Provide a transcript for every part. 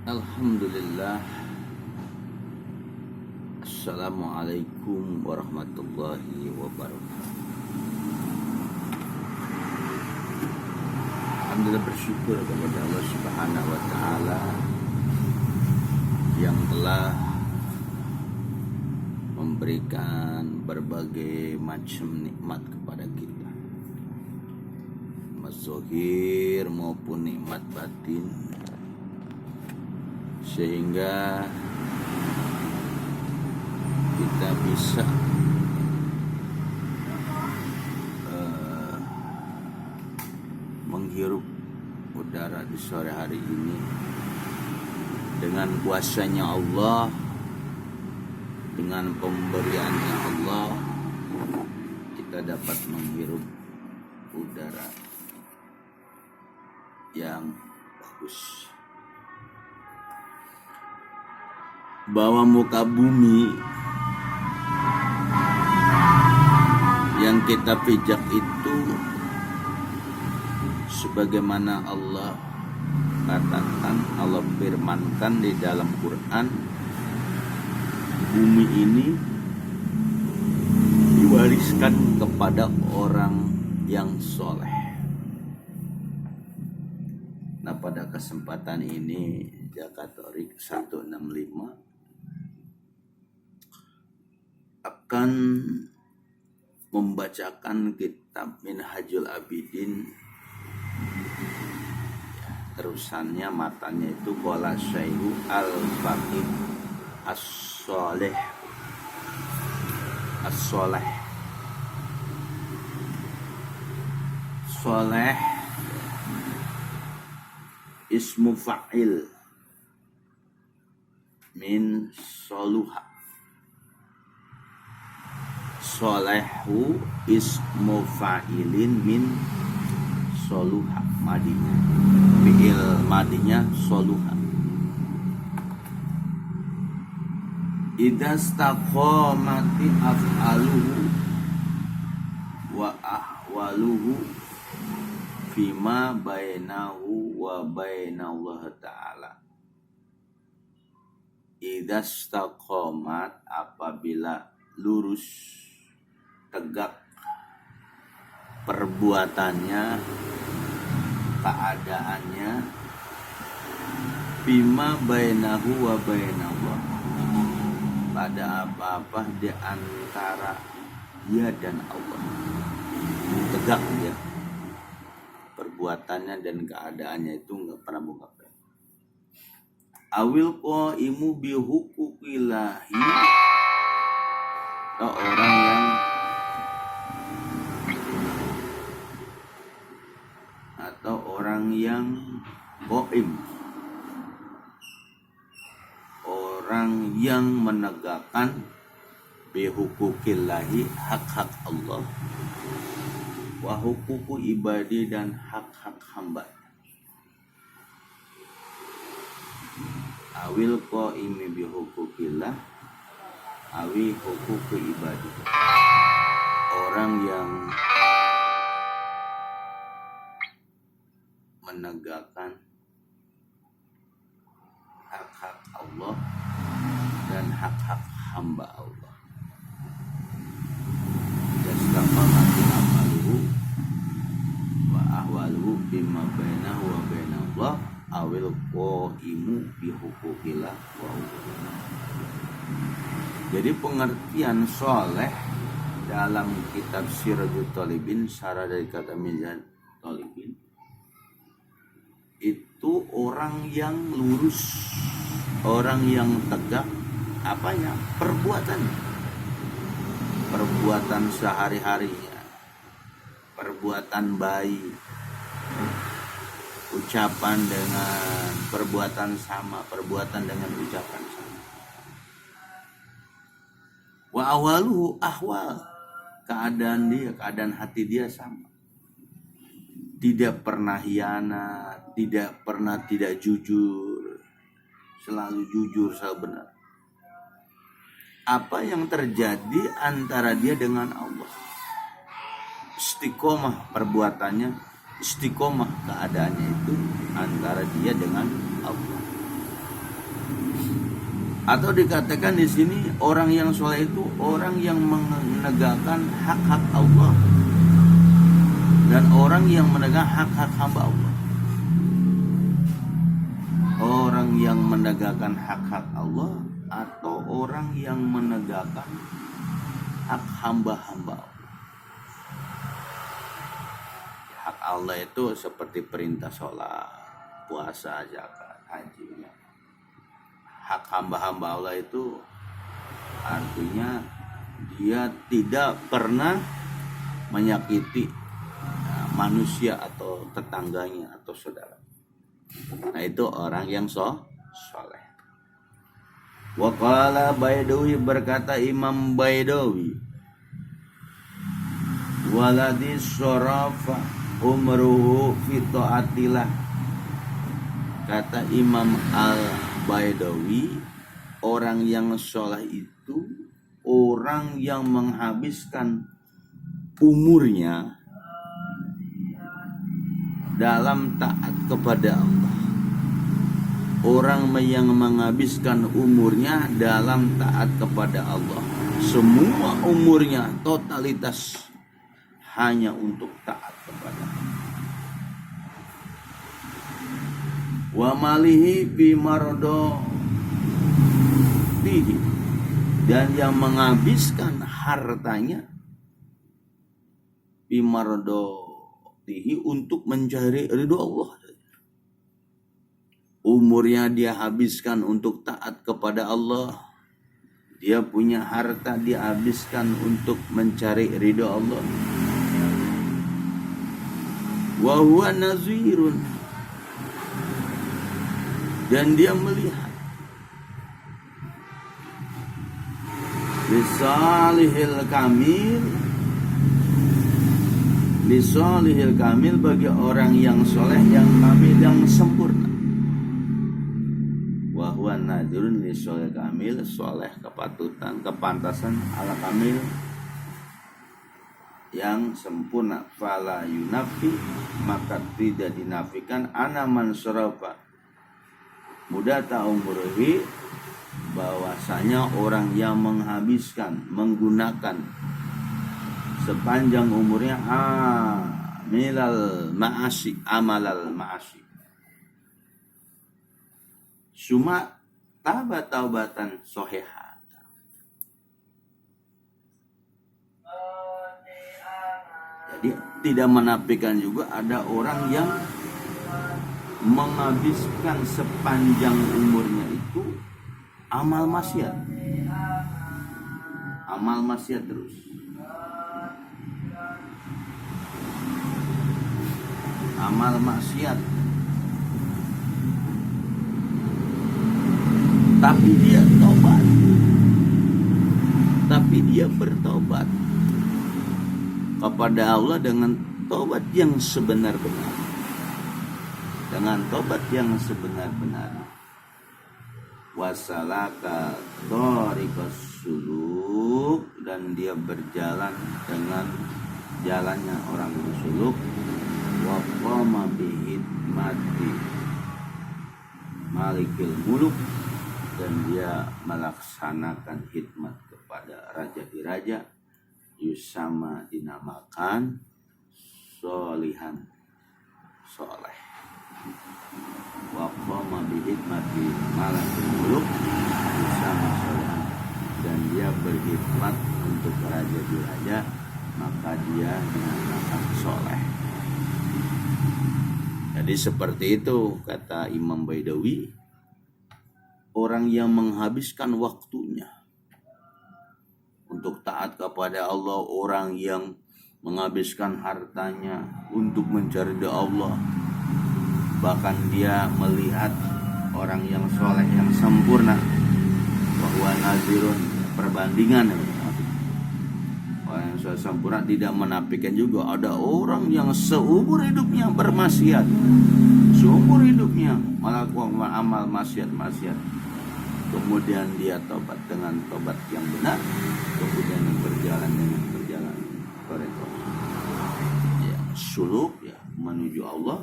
Alhamdulillah. Assalamualaikum warahmatullahi wabarakatuh. Alhamdulillah, bersyukur kepada Allah Subhanahu wa taala yang telah memberikan berbagai macam nikmat kepada kita, nikmat zahir maupun nikmat batin, sehingga kita bisa menghirup udara di sore hari ini. Dengan kuasanya Allah, dengan pemberiannya Allah, kita dapat menghirup udara yang bagus. Bahwa muka bumi yang kita pijak itu, sebagaimana Allah katakan, Allah firmankan di dalam Quran, bumi ini diwariskan kepada orang yang soleh. Nah, pada kesempatan ini Jakatorik 165 akan membacakan kitab Minhajul Abidin. Terusannya, matanya itu Qala Syaihu Al-Faqih As-Soleh. As-Soleh, Soleh ismu fa'il min soluha. Solehu ismu fa'ilin min soluha, madinya fi'il madinya soluha. Idza staqamati af'aluhu wa ahwaluhu fima bainahu wa bainallah ta'ala. Idza staqamat, apabila lurus tegak perbuatannya, keadaannya, bima bainahu wa bainallah, pada apa-apa di antara dia dan Allah. Tegak dia perbuatannya dan keadaannya itu nggak pernah buka. Awil qaimu bi huquqillahi, atau orang yang qaim, orang yang menegakkan bi huquqillahi, hak-hak Allah, wa huququ ibadi, dan hak-hak hamba. Awil qaimi bi huquqillah awi huququ ibadi, orang yang menegakkan hak-hak Allah dan hak-hak hamba Allah. Yastaqamati amaluhu wa ahwaluhu bima bainahu wa bainallah awil qaimu bi huquqillah wa huquqillah. Jadi pengertian soleh dalam kitab Sirajul Talibin, syarah dari kata Minhajul Talibin, itu orang yang lurus, orang yang tegak apanya? Perbuatan sehari-harinya, perbuatan baik, ucapan dengan perbuatan sama, perbuatan dengan ucapan sama. Wa awaluhu ahwal, keadaan dia, keadaan hati dia sama. Tidak pernah hianat, tidak pernah tidak jujur, selalu jujur, selalu benar. Apa yang terjadi antara dia dengan Allah? Istiqomah perbuatannya, istiqomah keadaannya itu antara dia dengan Allah. Atau dikatakan di sini orang yang soleh itu orang yang menegakkan hak-hak Allah dan orang yang menegakkan hak-hak hamba Allah. Orang yang menegakkan hak-hak Allah atau orang yang menegakkan hak hamba-hamba Allah. Hak Allah itu seperti perintah sholat, puasa, zakat, haji. Hak hamba-hamba Allah itu artinya dia tidak pernah menyakiti manusia atau tetangganya atau saudara. Nah itu orang yang soleh. Wa qala Baidawi, berkata Imam Baidawi, waladi syarafa umruhu fi taatillah. Kata Imam Al-Baidawi, orang yang soleh itu orang yang menghabiskan umurnya dalam taat kepada Allah. Orang yang menghabiskan umurnya dalam taat kepada Allah, semua umurnya totalitas hanya untuk taat kepada Allah. Wa malihi bi mardatihi, dan yang menghabiskan hartanya bi mardatihi untuk mencari ridho Allah. Umurnya dia habiskan untuk taat kepada Allah. Dia punya harta dia habiskan untuk mencari ridho Allah. Wa huwa nazirun, dan dia melihat lisalihil kamil bagi orang yang soleh, yang kamil, yang sempurna. Wa huwa nazirun lisalihil kamil, soleh, kepatutan, kepantasan ala kamil, yang sempurna. Fala yunafi, maka tidak dinafikan ana man syarafa mudata umrihi, bahwasanya orang yang menghabiskan, menggunakan sepanjang umurnya amalal ma'asi suma taubatan soheha. Jadi tidak menafikan juga ada orang yang menghabiskan sepanjang umurnya itu amal maksiat terus. Amal maksiat. Tapi dia tobat. Tapi dia bertobat kepada Allah dengan tobat yang sebenar-benar. Dengan tobat yang sebenar-benar. Wasalaka thariqas suluk, dan dia berjalan dengan jalannya orang suluk. Wa qama bihidmati malikil muluk, dan dia melaksanakan khidmat kepada raja di raja. Yusama, dinamakan solihan, soleh. Wa qama bihidmati malikil muluk yusama solihan, dan dia berkhidmat untuk raja di raja, maka dia dinamakan soleh. Jadi seperti itu kata Imam Baidawi, orang yang menghabiskan waktunya untuk taat kepada Allah, orang yang menghabiskan hartanya untuk mencari ridha Allah, bahkan dia melihat orang yang soleh yang sempurna, bahwa nazirun, perbandingan. Orang yang soleh sempurna tidak menafikan juga ada orang yang seumur hidupnya bermaksiat, seumur hidupnya melakukan amal maksiat, kemudian dia tobat dengan tobat yang benar, kemudian berjalan dengan perjalanan ya, suluk ya, menuju Allah,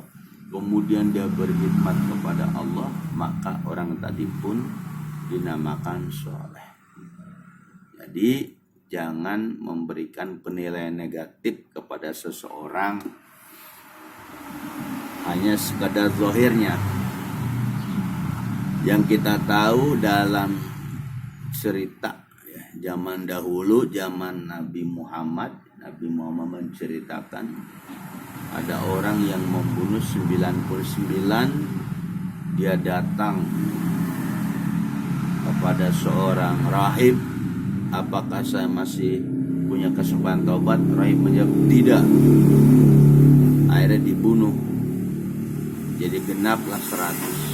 kemudian dia berkhidmat kepada Allah, maka orang tadi pun dinamakan soleh. Jadi jangan memberikan penilaian negatif kepada seseorang hanya sekadar zahirnya. Yang kita tahu dalam cerita ya, zaman dahulu, zaman Nabi Muhammad menceritakan ada orang yang membunuh 99. Dia datang kepada seorang rahib, apakah saya masih punya kesempatan taubat? Rahib menjawab tidak. Akhirnya dibunuh. Jadi genaplah 100.